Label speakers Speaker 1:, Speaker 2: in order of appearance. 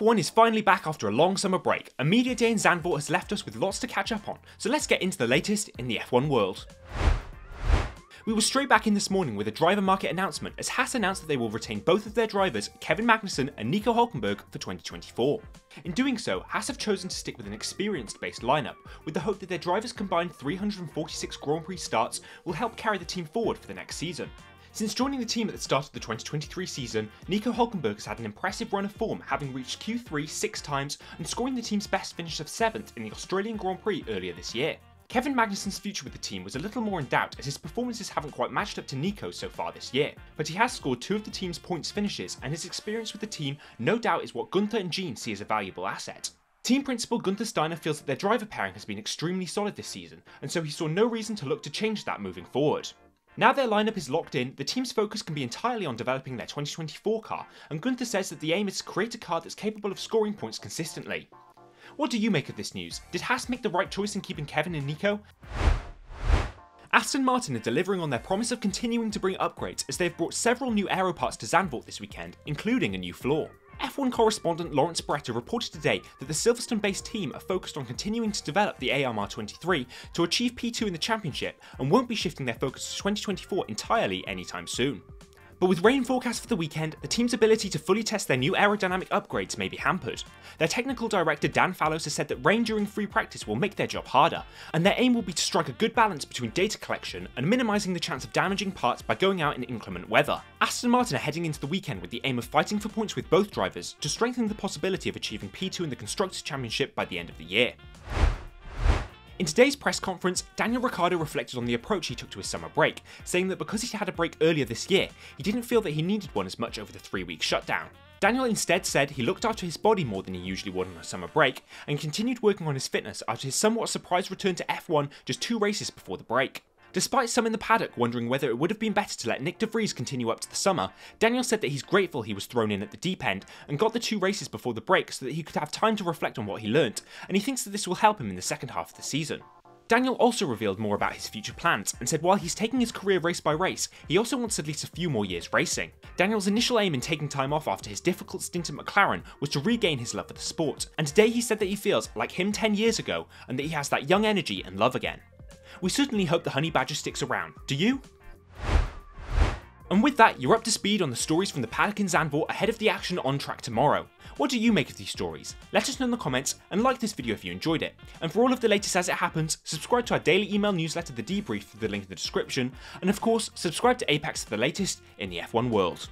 Speaker 1: F1 is finally back after a long summer break. A media day in Zandvoort has left us with lots to catch up on, so let's get into the latest in the F1 world. We were straight back in this morning with a driver market announcement as Haas announced that they will retain both of their drivers, Kevin Magnussen and Nico Hülkenberg, for 2024. In doing so, Haas have chosen to stick with an experienced-based lineup, with the hope that their drivers' combined 346 Grand Prix starts will help carry the team forward for the next season. Since joining the team at the start of the 2023 season, Nico Hülkenberg has had an impressive run of form, having reached Q3 6 times and scoring the team's best finish of 7th in the Australian Grand Prix earlier this year. Kevin Magnussen's future with the team was a little more in doubt as his performances haven't quite matched up to Nico so far this year, but he has scored 2 of the team's points finishes and his experience with the team no doubt is what Gunther and Jean see as a valuable asset. Team principal Gunther Steiner feels that their driver pairing has been extremely solid this season, and so he saw no reason to look to change that moving forward. Now their lineup is locked in, the team's focus can be entirely on developing their 2024 car, and Gunther says that the aim is to create a car that's capable of scoring points consistently. What do you make of this news? Did Haas make the right choice in keeping Kevin and Nico? Aston Martin are delivering on their promise of continuing to bring upgrades as they've brought several new aero parts to Zandvoort this weekend, including a new floor. F1 correspondent Lawrence Beretta reported today that the Silverstone-based team are focused on continuing to develop the AMR23 to achieve P2 in the championship and won't be shifting their focus to 2024 entirely anytime soon. But with rain forecast for the weekend, the team's ability to fully test their new aerodynamic upgrades may be hampered. Their technical director Dan Fallows has said that rain during free practice will make their job harder, and their aim will be to strike a good balance between data collection and minimising the chance of damaging parts by going out in inclement weather. Aston Martin are heading into the weekend with the aim of fighting for points with both drivers to strengthen the possibility of achieving P2 in the Constructors' Championship by the end of the year. In today's press conference, Daniel Ricciardo reflected on the approach he took to his summer break, saying that because he had a break earlier this year, he didn't feel that he needed one as much over the 3-week shutdown. Daniel instead said he looked after his body more than he usually would on a summer break, and continued working on his fitness after his somewhat surprise return to F1 just 2 races before the break. Despite some in the paddock wondering whether it would have been better to let Nick de Vries continue up to the summer, Daniel said that he's grateful he was thrown in at the deep end and got the 2 races before the break so that he could have time to reflect on what he learnt, and he thinks that this will help him in the second half of the season. Daniel also revealed more about his future plans and said while he's taking his career race by race, he also wants at least a few more years racing. Daniel's initial aim in taking time off after his difficult stint at McLaren was to regain his love for the sport, and today he said that he feels like him 10 years ago and that he has that young energy and love again. We certainly hope the Honey Badger sticks around, do you? And with that, you're up to speed on the stories from the paddock in Zandvoort ahead of the action on track tomorrow. What do you make of these stories? Let us know in the comments and like this video if you enjoyed it. And for all of the latest as it happens, subscribe to our daily email newsletter The Debrief through the link in the description, and of course, subscribe to Apex for the latest in the F1 world.